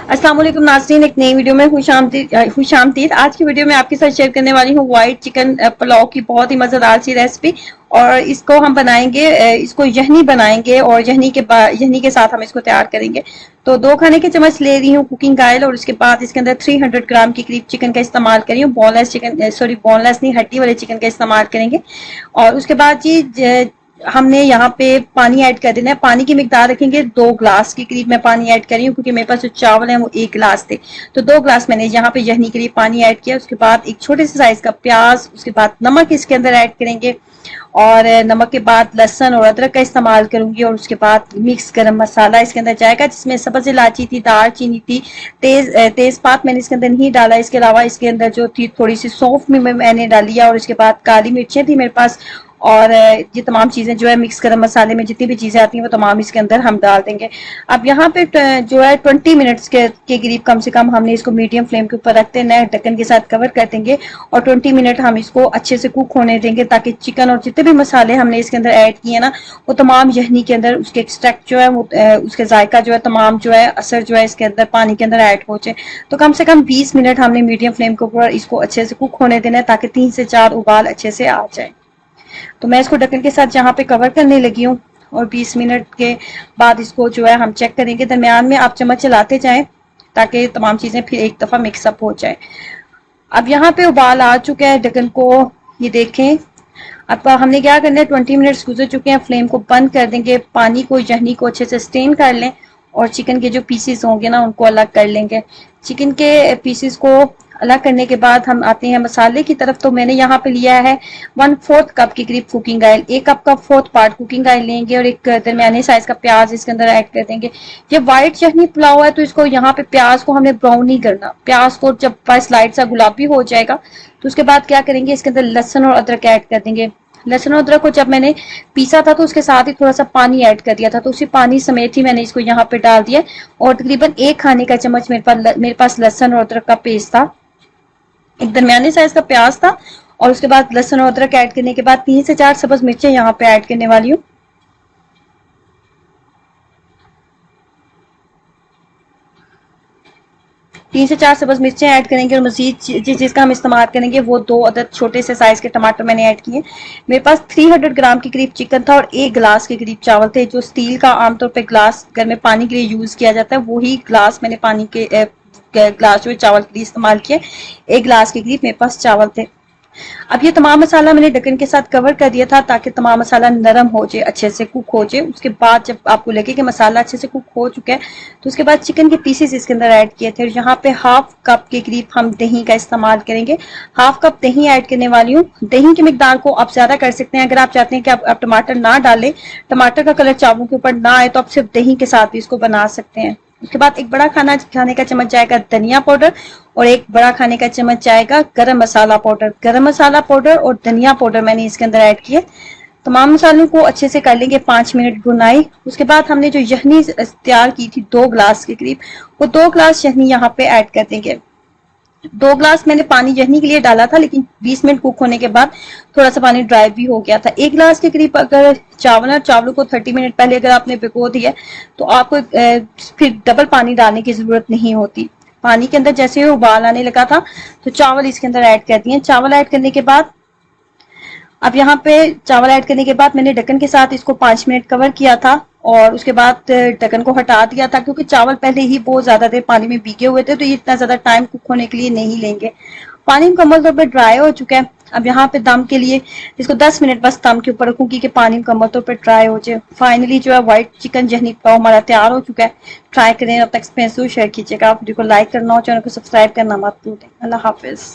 अस्सलाम वालेकुम नाज़रीन, एक नई वीडियो में खुशामदीद। आज की वीडियो में आपके साथ शेयर करने वाली हूँ वाइट चिकन पुलाव की बहुत ही मज़ेदार सी रेसिपी। और इसको हम बनाएंगे, इसको यहनी बनाएंगे और यहनी के साथ हम इसको तैयार करेंगे। तो 2 खाने के चम्मच ले रही हूँ कुकिंग ऑयल और उसके बाद इसके अंदर 300 ग्राम के करीब चिकन का इस्तेमाल कर रही हूँ। बोनलेस चिकन, सॉरी बोनलेस नहीं, हड्डी वाले चिकन का इस्तेमाल करेंगे। और उसके बाद जी हमने यहाँ पे पानी ऐड कर देना है। पानी की मिकदार रखेंगे 2 ग्लास के करीब मैं पानी ऐड कर रही हूँ, क्योंकि मेरे पास जो चावल है वो 1 ग्लास थे। तो 2 ग्लास मैंने यहाँ पे यहनी के लिए पानी ऐड किया। उसके बाद एक छोटे से साइज का प्याज, उसके बाद नमक इसके अंदर ऐड करेंगे और नमक के बाद लहसुन और अदरक का इस्तेमाल करूंगी। और उसके बाद मिक्स गरम मसाला इसके अंदर जाएगा, जिसमें सब्ज इलायची थी, दालचीनी थी, तेजपात मैंने इसके अंदर नहीं डाला। इसके अलावा इसके अंदर जो थी थोड़ी सी सौंफ में मैंने डाली है और उसके बाद काली मिर्चें थी मेरे पास। और ये तमाम चीजें जो है मिक्स गरम मसाले में जितनी भी चीजें आती हैं वो तमाम इसके अंदर हम डाल देंगे। अब यहाँ पे जो है 20 मिनट्स के करीब कम से कम हमने इसको मीडियम फ्लेम के ऊपर रखते हैं, ढक्कन के साथ कवर कर देंगे और 20 मिनट हम इसको अच्छे से कुक होने देंगे, ताकि चिकन और जितने भी मसाले हमने इसके अंदर ऐड किए ना वो तमाम यहनी के अंदर उसके एक्सट्रैक्ट जो है वो उसके जायका जो है तमाम जो है असर जो है इसके अंदर पानी के अंदर ऐड हो जाए। तो कम से कम 20 मिनट हमने मीडियम फ्लेम के ऊपर इसको अच्छे से कुक होने देना है, ताकि 3 से 4 उबाल अच्छे से आ जाए। तो मैं इसको ढक्कन के साथ यहाँ पे कवर करने लगी हूँ और 20 मिनट के बाद इसको जो है हम चेक करेंगे। दरमियान में आप चम्मच चलाते जाएं ताकि तमाम चीजें फिर एक दफा मिक्सअप हो जाए। अब यहाँ पे उबाल आ चुका है, ढक्कन को ये देखें। अब हमने क्या करना है, 20 मिनट्स गुजर चुके हैं, फ्लेम को बंद कर देंगे, पानी को यहनी को अच्छे से स्टेन कर लें और चिकन के जो पीसेस होंगे ना उनको अलग कर लेंगे। चिकन के पीसेस को अलग करने के बाद हम आते हैं मसाले की तरफ। तो मैंने यहाँ पे लिया है 1/4 कप के करीब कुकिंग ऑयल, 1 कप का 4th पार्ट कुकिंग ऑयल लेंगे और एक दरमियाने साइज का प्याज इसके अंदर ऐड कर देंगे। ये व्हाइट यखनी पुलाव है तो इसको यहाँ पे प्याज को हमने ब्राउन नहीं करना। प्याज को जब बस लाइट सा गुलाबी हो जाएगा तो उसके बाद क्या करेंगे, इसके अंदर लहसुन और अदरक ऐड कर देंगे। लहसुन और अदरक को जब मैंने पीसा था तो उसके साथ ही थोड़ा सा पानी ऐड कर दिया था, तो उसी पानी समेत ही मैंने इसको यहाँ पे डाल दिया। और तकरीबन 1 खाने का चम्मच मेरे पास लहसुन और अदरक का पेस्ट था, एक दरमियाने साइज का प्याज था। और उसके बाद लहसुन और अदरक ऐड करने के बाद 3 से 4 सब्ज मिर्चें यहाँ पे ऐड करने वाली हूँ। 3 से 4 सब्ज मिर्चें ऐड करेंगे और मजीद जिस चीज का हम इस्तेमाल करेंगे वो 2 अदद छोटे से साइज के टमाटर मैंने ऐड किए। मेरे पास 300 ग्राम के करीब चिकन था और 1 गिलास के करीब चावल थे। जो स्टील का आमतौर पर ग्लास घर में पानी के लिए यूज किया जाता है वही ग्लास मैंने पानी के ग्लास जो चावल के लिए इस्तेमाल किया। 1 गिलास के करीब मेरे पास चावल थे। अब ये तमाम मसाला मैंने ढक्कन के साथ कवर कर दिया था ताकि तमाम मसाला नरम हो जाए, अच्छे से कुक हो जाए। उसके बाद जब आपको लगे कि मसाला अच्छे से कुक हो चुका है तो उसके बाद चिकन के पीसेस इसके अंदर ऐड किए थे। और यहाँ पे 1/2 कप के करीब हम दही का इस्तेमाल करेंगे। 1/2 कप दही ऐड करने वाली हूँ। दही की मिकदार को आप ज्यादा कर सकते हैं, अगर आप चाहते हैं कि आप टमाटर ना डालें, टमाटर का कलर चावलों के ऊपर ना आए, तो आप सिर्फ दही के साथ भी इसको बना सकते हैं। उसके बाद एक बड़ा खाने का चम्मच जाएगा धनिया पाउडर और एक बड़ा खाने का चम्मच जाएगा गरम मसाला पाउडर। गरम मसाला पाउडर और धनिया पाउडर मैंने इसके अंदर ऐड किए। तमाम मसालों को अच्छे से कर लेंगे 5 मिनट भुनाई। उसके बाद हमने जो यखनी तैयार की थी 2 गिलास के करीब, वो 2 गिलास यखनी यहाँ पे ऐड कर देंगे। 2 गिलास मैंने पानी यखनी के लिए डाला था, लेकिन 20 मिनट कुक होने के बाद थोड़ा सा पानी ड्राई भी हो गया था। 1 गिलास के करीब अगर चावलों को 30 मिनट पहले अगर आपने भिगो दिया तो आपको फिर डबल पानी डालने की जरूरत नहीं होती। पानी के अंदर जैसे ही उबाल आने लगा था तो चावल इसके अंदर ऐड कर दिए। चावल ऐड करने के बाद अब यहाँ पे चावल ऐड करने के बाद मैंने ढक्कन के साथ इसको 5 मिनट कवर किया था और उसके बाद ढक्कन को हटा दिया था, क्योंकि चावल पहले ही बहुत ज्यादा देर पानी में भीगे हुए थे तो ये इतना ज्यादा टाइम कुक होने के लिए नहीं लेंगे। पानी मुकम्मल तौर पर ड्राई हो चुका है। अब यहाँ पे दम के लिए इसको 10 मिनट बस दम के ऊपर रखूंगी कि पानी मुकम्मल तौर पर ड्राई हो जाए। फाइनली जो है व्हाइट चिकन यखनी पुलाव हमारा तैयार हो चुका है। ट्राई करें, अब तक एक्सपीरियंस शेयर कीजिएगा। वीडियो को लाइक करना और चैनल को सब्सक्राइब करना मत भूलें। अल्लाह हाफिज।